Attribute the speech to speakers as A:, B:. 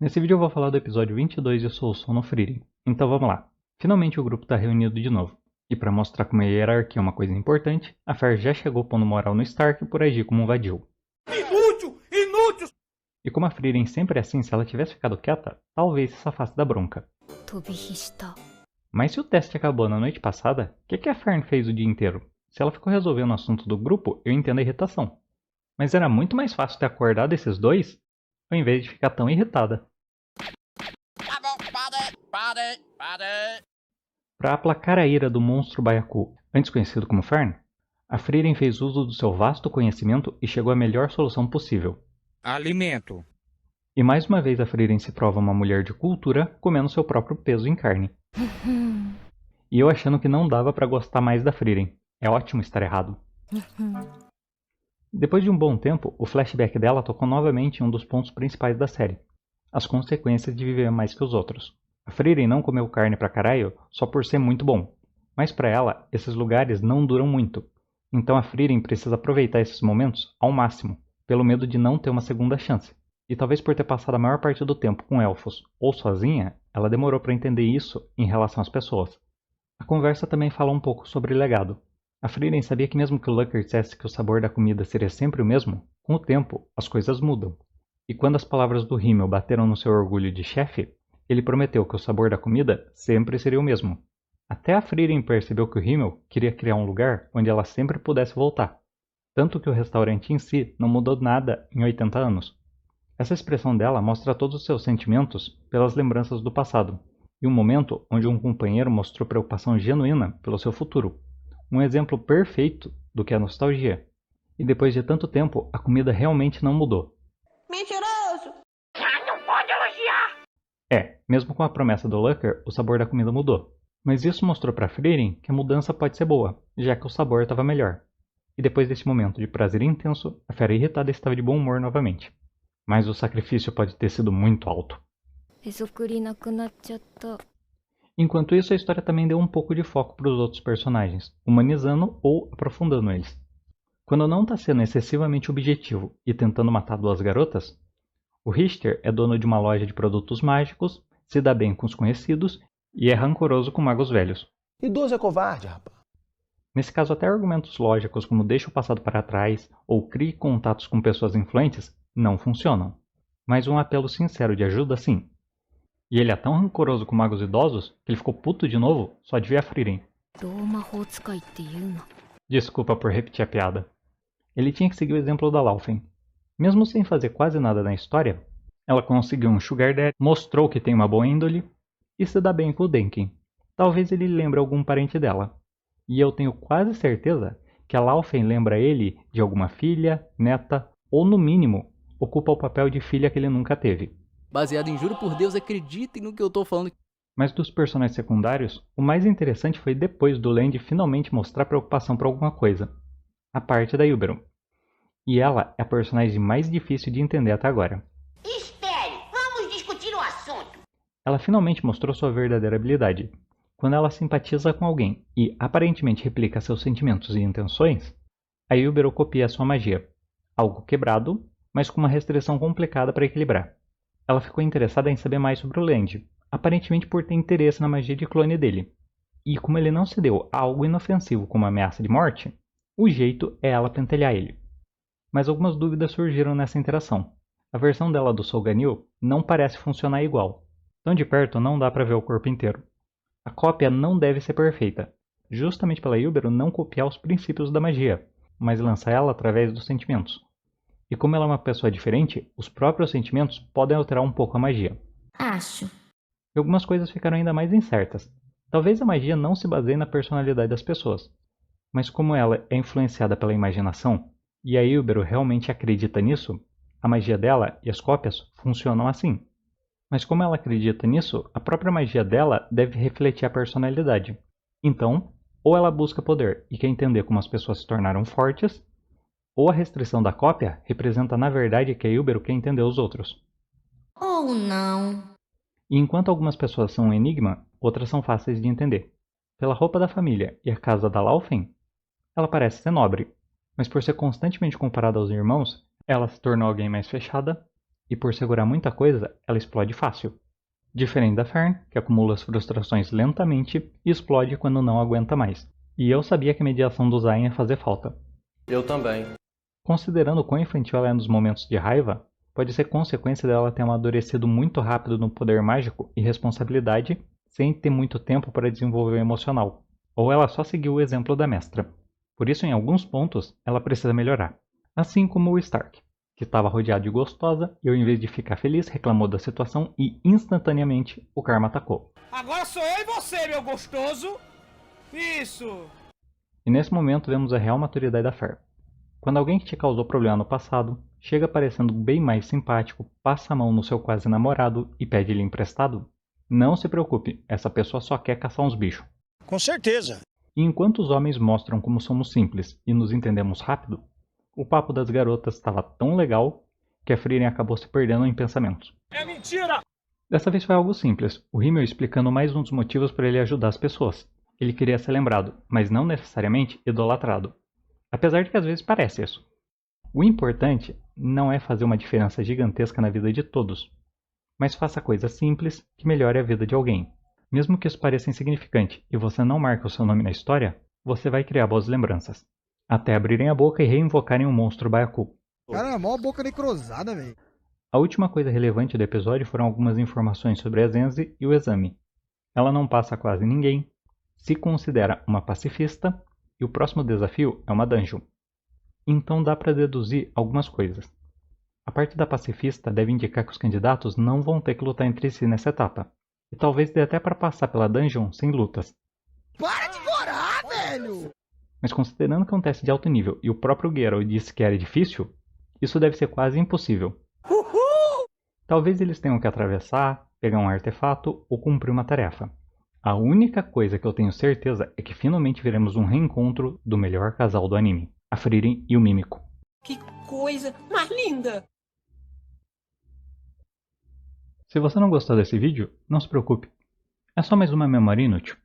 A: Nesse vídeo eu vou falar do episódio 22 de Soul Sono Frieren. Então vamos lá. Finalmente o grupo está reunido de novo. E para mostrar como a hierarquia é uma coisa importante, a Fer já chegou pondo moral no Stark por agir como um vadio.
B: Inútil! Inútil!
A: E como a Frieren sempre é assim, se ela tivesse ficado quieta, talvez se afaste da bronca. Mas se o teste acabou na noite passada, o que a Fern fez o dia inteiro? Se ela ficou resolvendo o assunto do grupo, eu entendo a irritação. Mas era muito mais fácil ter acordado esses dois, ao invés de ficar tão irritada.
B: Tá bom, pare!
A: Para aplacar a ira do monstro Byaku, antes conhecido como Fern, a Frieren fez uso do seu vasto conhecimento e chegou à melhor solução possível.
C: Alimento.
A: E mais uma vez a Frieren se prova uma mulher de cultura comendo seu próprio peso em carne. E eu achando que não dava para gostar mais da Frieren. É ótimo estar errado. Depois de um bom tempo, o flashback dela tocou novamente em um dos pontos principais da série. As consequências de viver mais que os outros. A Frieren não comeu carne pra caralho só por ser muito bom. Mas para ela, esses lugares não duram muito. Então a Frieren precisa aproveitar esses momentos ao máximo, pelo medo de não ter uma segunda chance. E talvez por ter passado a maior parte do tempo com elfos ou sozinha, ela demorou para entender isso em relação às pessoas. A conversa também fala um pouco sobre legado. A Frieren sabia que mesmo que o Lucker dissesse que o sabor da comida seria sempre o mesmo, com o tempo as coisas mudam. E quando as palavras do Himmel bateram no seu orgulho de chefe, ele prometeu que o sabor da comida sempre seria o mesmo. Até a Frieren percebeu que o Himmel queria criar um lugar onde ela sempre pudesse voltar. Tanto que o restaurante em si não mudou nada em 80 anos. Essa expressão dela mostra todos os seus sentimentos pelas lembranças do passado, e um momento onde um companheiro mostrou preocupação genuína pelo seu futuro. Um exemplo perfeito do que é nostalgia. E depois de tanto tempo, a comida realmente não mudou.
D: Mentiroso!
B: Não pode elogiar!
A: Mesmo com a promessa do Lucker, o sabor da comida mudou. Mas isso mostrou para Frieren que a mudança pode ser boa, já que o sabor estava melhor. E depois desse momento de prazer intenso, a fera irritada estava de bom humor novamente. Mas o sacrifício pode ter sido muito alto. Enquanto isso, a história também deu um pouco de foco para os outros personagens, humanizando ou aprofundando eles. Quando não está sendo excessivamente objetivo e tentando matar duas garotas, o Richter é dono de uma loja de produtos mágicos, se dá bem com os conhecidos e é rancoroso com magos velhos.
E: Idoso é covarde, rapaz.
A: Nesse caso, até argumentos lógicos como deixe o passado para trás ou crie contatos com pessoas influentes não funcionam. Mas um apelo sincero de ajuda, sim. E ele é tão rancoroso com magos idosos que ele ficou puto de novo só de ver a Frieren. Desculpa por repetir a piada. Ele tinha que seguir o exemplo da Laufen. Mesmo sem fazer quase nada na história, ela conseguiu um sugar daddy, mostrou que tem uma boa índole e se dá bem com o Denkin. Talvez ele lembre algum parente dela. E eu tenho quase certeza que a Laufen lembra ele de alguma filha, neta ou, no mínimo, ocupa o papel de filha que ele nunca teve.
F: Baseado em juro por Deus, acreditem no que eu tô falando.
A: Mas dos personagens secundários, o mais interessante foi depois do Land finalmente mostrar preocupação por alguma coisa. A parte da Yuberon. E ela é a personagem mais difícil de entender até agora.
D: Espere, vamos discutir o assunto.
A: Ela finalmente mostrou sua verdadeira habilidade. Quando ela simpatiza com alguém e aparentemente replica seus sentimentos e intenções, a Yuberon copia sua magia. Algo quebrado, mas com uma restrição complicada para equilibrar. Ela ficou interessada em saber mais sobre o Land, aparentemente por ter interesse na magia de clone dele. E como ele não cedeu a algo inofensivo como ameaça de morte, o jeito é ela pentelhar ele. Mas algumas dúvidas surgiram nessa interação. A versão dela do Solganil não parece funcionar igual. Tão de perto não dá para ver o corpo inteiro. A cópia não deve ser perfeita, justamente pela Yuberon não copiar os princípios da magia, mas lançar ela através dos sentimentos. E como ela é uma pessoa diferente, os próprios sentimentos podem alterar um pouco a magia.
D: Acho.
A: E algumas coisas ficaram ainda mais incertas. Talvez a magia não se baseie na personalidade das pessoas, mas como ela é influenciada pela imaginação, e a Yuberon realmente acredita nisso, a magia dela e as cópias funcionam assim. Mas como ela acredita nisso, a própria magia dela deve refletir a personalidade. Então, ou ela busca poder e quer entender como as pessoas se tornaram fortes, ou a restrição da cópia representa na verdade que a Yuberon quer entender os outros.
D: Ou não.
A: E enquanto algumas pessoas são um enigma, outras são fáceis de entender. Pela roupa da família e a casa da Laufen, ela parece ser nobre, mas por ser constantemente comparada aos irmãos, ela se tornou alguém mais fechada, e por segurar muita coisa, ela explode fácil. Diferente da Fern, que acumula as frustrações lentamente e explode quando não aguenta mais. E eu sabia que a mediação do Zayn ia fazer falta.
E: Eu também.
A: Considerando o quão infantil ela é nos momentos de raiva, pode ser consequência dela ter amadurecido muito rápido no poder mágico e responsabilidade, sem ter muito tempo para desenvolver o emocional. Ou ela só seguiu o exemplo da mestra. Por isso, em alguns pontos, ela precisa melhorar. Assim como o Stark, que estava rodeado de gostosa e ao invés de ficar feliz, reclamou da situação e instantaneamente o karma atacou.
B: Agora sou eu e você, meu gostoso. Isso.
A: E nesse momento vemos a real maturidade da Fer. Quando alguém que te causou problema no passado, chega parecendo bem mais simpático, passa a mão no seu quase namorado e pede ele emprestado, não se preocupe, essa pessoa só quer caçar uns bichos.
C: Com certeza.
A: E enquanto os homens mostram como somos simples e nos entendemos rápido, o papo das garotas estava tão legal que a Frieren acabou se perdendo em pensamentos.
B: É mentira.
A: Dessa vez foi algo simples, o Himmel explicando mais um dos motivos para ele ajudar as pessoas. Ele queria ser lembrado, mas não necessariamente idolatrado. Apesar de que às vezes parece isso. O importante não é fazer uma diferença gigantesca na vida de todos, mas faça coisas simples que melhore a vida de alguém. Mesmo que isso pareça insignificante e você não marque o seu nome na história, você vai criar boas lembranças. Até abrirem a boca e reinvocarem o monstro Byaku.
G: Cara, mó boca necrosada, velho.
A: A última coisa relevante do episódio foram algumas informações sobre a Zenzi e o exame. Ela não passa quase ninguém, se considera uma pacifista e o próximo desafio é uma dungeon. Então dá para deduzir algumas coisas. A parte da pacifista deve indicar que os candidatos não vão ter que lutar entre si nessa etapa. E talvez dê até para passar pela dungeon sem lutas.
G: Para de corar, velho!
A: Mas considerando que é um teste de alto nível e o próprio Geralt disse que era difícil, isso deve ser quase impossível.
B: Uhul!
A: Talvez eles tenham que atravessar, pegar um artefato ou cumprir uma tarefa. A única coisa que eu tenho certeza é que finalmente veremos um reencontro do melhor casal do anime, a Frieren e o Mímico.
B: Que coisa mais linda.
A: Se você não gostou desse vídeo, não se preocupe. É só mais uma memória inútil.